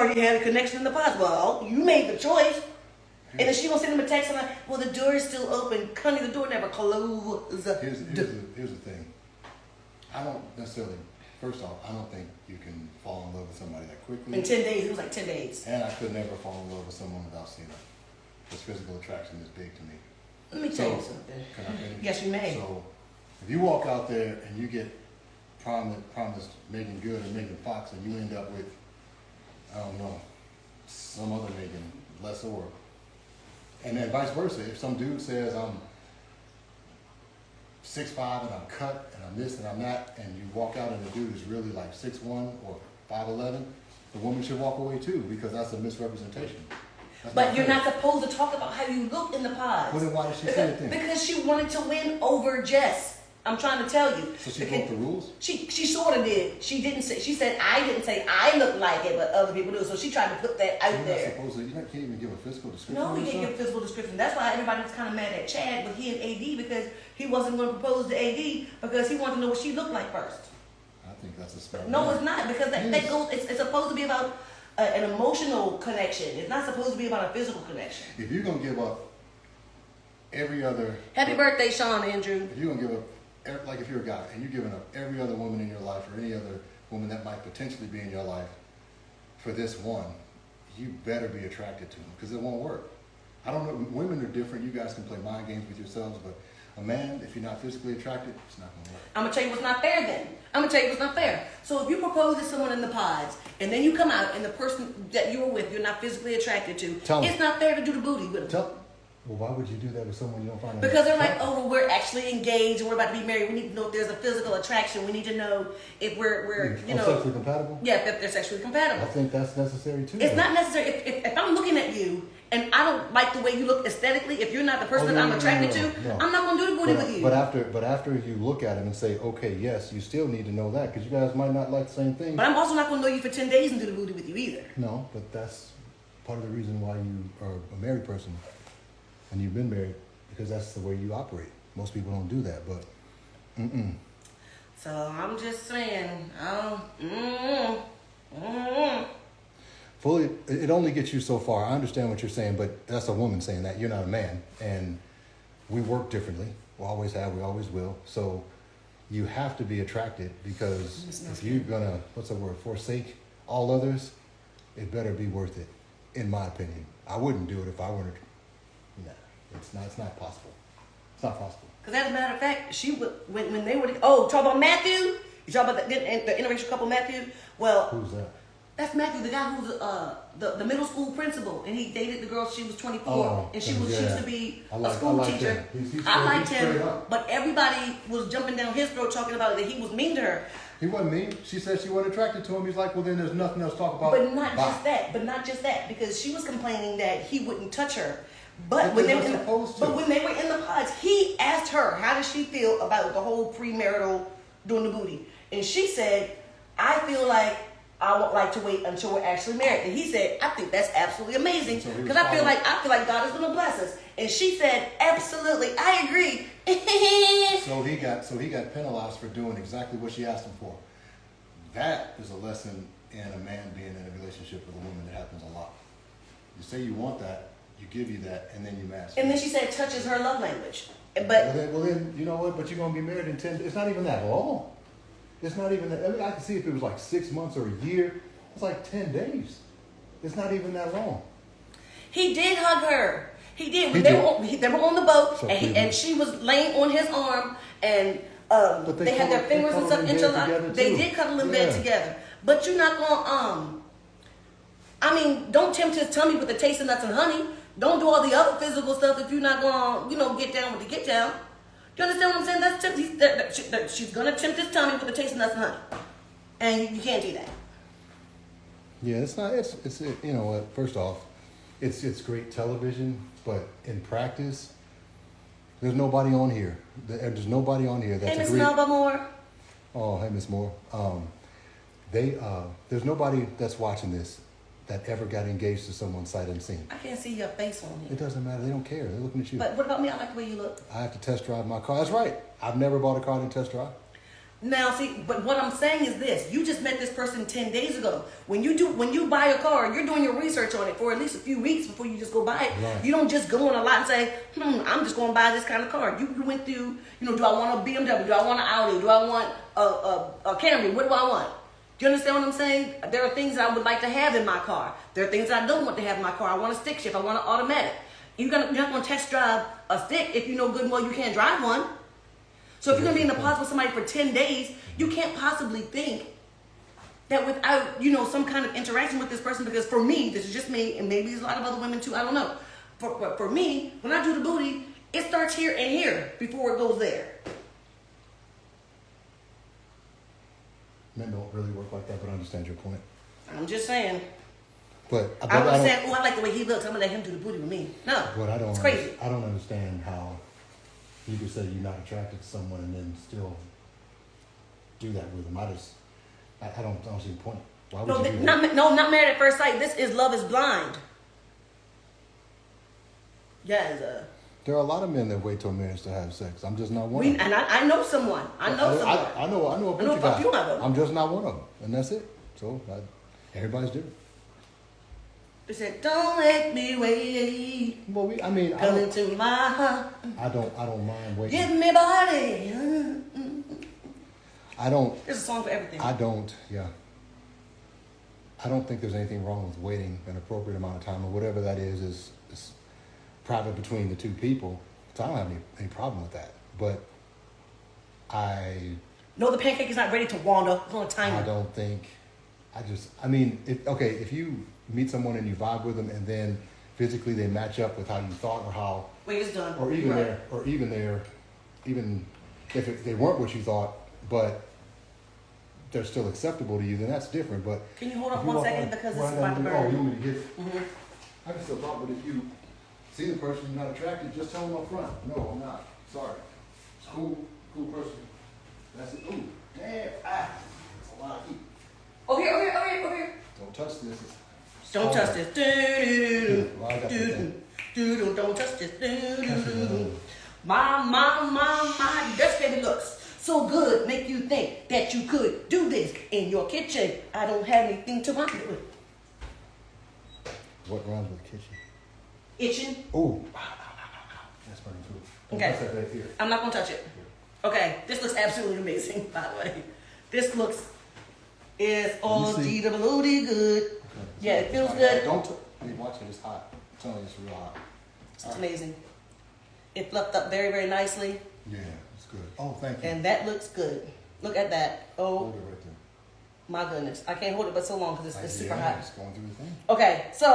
already had a connection in the pods. Well, you made the choice. And then she gonna send him a text and like, well, the door is still open. Honey, the door never closed. Here's the thing. I don't necessarily, first off, I don't think you can fall in love with somebody that quickly. In 10 days, it was like 10 days. And I could never fall in love with someone without seeing them. Because physical attraction is big to me. Let me tell you something. Can I finish? Yes, you may. So, if you walk out there and you get promised Megan Good or Megan Fox and you end up with, I don't know, some other Megan, less or. And then vice versa. If some dude says I'm 6'5" and I'm cut and I'm this and I'm that, and you walk out and the dude is really like 6'1" or 5'11", the woman should walk away too, because that's a misrepresentation. But you're not supposed to talk about how you look in the pods. Well, then why did she say it then? Because she wanted to win over Jess. I'm trying to tell you. So she broke the rules? She sort of did. She didn't say. She said I didn't say I look like it, but other people do. So she tried to put that out there. You can't even give a physical description. No, you can't give a physical description. That's why everybody was kind of mad at Chad with he and AD, because he wasn't going to propose to AD because he wanted to know what she looked like first. I think that's a smart. No, it's not, because that goes. It's supposed to be about an emotional connection. It's not supposed to be about a physical connection. If you're gonna give up every other. Happy birthday, Sean Andrew. If you're gonna give up. Like if you're a guy and you're giving up every other woman in your life or any other woman that might potentially be in your life for this one, you better be attracted to them, because it won't work. I don't know, women are different. You guys can play mind games with yourselves, but a man, if you're not physically attracted, it's not going to work. I'm going to tell you what's not fair then. I'm going to tell you what's not fair. So if you propose to someone in the pods and then you come out and the person that you were with you're not physically attracted to, it's not fair to do the booty with them. Well, why would you do that with someone you don't find? Because they're like, oh, well, we're actually engaged and we're about to be married. We need to know if there's a physical attraction. We need to know if we're sexually compatible? Yeah, if they're sexually compatible. I think that's necessary too. It's not necessary. If I'm looking at you and I don't like the way you look aesthetically, if you're not the person that I'm attracted to, I'm not going to do the booty with you. But after you look at him and say, okay, yes, you still need to know that, because you guys might not like the same thing. But I'm also not going to know you for 10 days and do the booty with you either. No, but that's part of the reason why you are a married person. And you've been married, because that's the way you operate. Most people don't do that, but So I'm just saying, fully, it only gets you so far. I understand what you're saying, but that's a woman saying that. You're not a man, and we work differently. We always have, we always will. So you have to be attracted, because if you're gonna, forsake all others, it better be worth it, in my opinion. I wouldn't do it if I weren't. Nah, it's not possible. It's not possible. Because as a matter of fact, she would, when they were, talk about Matthew? You talk about the interracial couple Matthew? Well, who's that? That's Matthew, the guy who's the middle school principal, and he dated the girl. She was 24, and she used to be a school teacher. I liked him, but everybody was jumping down his throat talking about that he was mean to her. He wasn't mean. She said she wasn't attracted to him. He's like, well, then there's nothing else to talk about. But not just that, because she was complaining that he wouldn't touch her. But when they were in the pods, he asked her, how does she feel about the whole premarital doing the booty? And she said, I feel like I would like to wait until we're actually married. And he said, I think that's absolutely amazing, because I feel like God is going to bless us. And she said, absolutely, I agree. So he got penalized for doing exactly what she asked him for. That is a lesson in a man being in a relationship with a woman that happens a lot. You say you want that, you give you that, and then you mask. And then she said, touch is her love language. But well then, you know what? But you're gonna be married in 10. It's not even that long. It's not even that. I mean, I can see if it was like 6 months or a year. It's like 10 days. It's not even that long. He did hug her. He did. They were on the boat, and she was laying on his arm, and they had their fingers and stuff interlocked. They did cuddle in bed together. But you're not gonna don't tempt his tummy with the taste of nuts and honey. Don't do all the other physical stuff if you're not gonna, get down with the get down. Do you understand what I'm saying? She's gonna tempt his tummy with the taste of nuts and honey, and you can't do that. Yeah, it's not. It's you know what? First off, it's great television, but in practice, there's nobody on here. There's nobody on here that's Hey, Miss Melba Moore. Oh, hey, Miss Moore. There's nobody that's watching this that ever got engaged to someone sight unseen. I can't see your face on it. It doesn't matter. They don't care. They're looking at you. But what about me? I like the way you look. I have to test drive my car. That's right. I've never bought a car to test drive. Now, see, but what I'm saying is this: you just met this person 10 days ago. When you buy a car, you're doing your research on it for at least a few weeks before you just go buy it. Right. You don't just go on a lot and say, I'm just going to buy this kind of car. You went through, do I want a BMW? Do I want an Audi? Do I want a Camry? What do I want? Do you understand what I'm saying? There are things I would like to have in my car. There are things I don't want to have in my car. I want a stick shift. I want an automatic. You're not going to test drive a stick if you know good and well you can't drive one. So if you're going to be in the pods with somebody for 10 days, you can't possibly think that without, some kind of interaction with this person, because for me, this is just me, and maybe there's a lot of other women too, I don't know. But for me, when I do the booty, it starts here and here before it goes there. Men don't really work like that, but I understand your point. I'm just saying. But I'm not saying, I like the way he looks, I'm going to let him do the booty with me. No, it's crazy. I don't understand how you could say you're not attracted to someone and then still do that with them. I don't see the point. Why would you do that? Not married at first sight. This is love is blind. Yes. There are a lot of men that wait till marriage to have sex. I'm just not one of them. And I know someone. I know I know a bunch of guys. few of them. I'm just not one of them, and that's it. So everybody's different. They said, "Don't let me wait." Well, come into my heart. I don't mind waiting. Give me body. There's a song for everything. I don't think there's anything wrong with waiting an appropriate amount of time, or whatever that is private between the two people. So I don't have any problem with that. But No, the pancake is not ready to wander. It's on a timer. I don't think. If you meet someone and you vibe with them, and then physically they match up with how you thought or how. Wait, it's done. Or even if they weren't what you thought, but they're still acceptable to you, then that's different. But can you hold on 1 second because it's about to burn? Oh, you want me to hit it? Mm-hmm. I can still talk, but if you see the person you're not attracted, just tell them up front. No, I'm not. Sorry. It's cool person. That's it. Ooh, damn. That's a lot of heat. Over here. Don't touch this. Don't touch this. Don't touch this. My Dutch baby looks so good, make you think that you could do this in your kitchen. I don't have anything to rhyme with. What rhymes with kitchen? Itching. Ooh. That's funny too. Okay. Touch that right here. I'm not gonna touch it. Okay. This looks absolutely amazing, by the way. This looks S-O-D-W-D good. Okay. Yeah, it feels good. Watch it. It's hot. I'm telling you, it's real hot. It's amazing. It fluffed up very, very nicely. Yeah, it's good. Oh, thank you. And that looks good. Look at that. Oh, hold it right there. My goodness. I can't hold it but so long because it's super hot. It's going through the thing. Okay, so.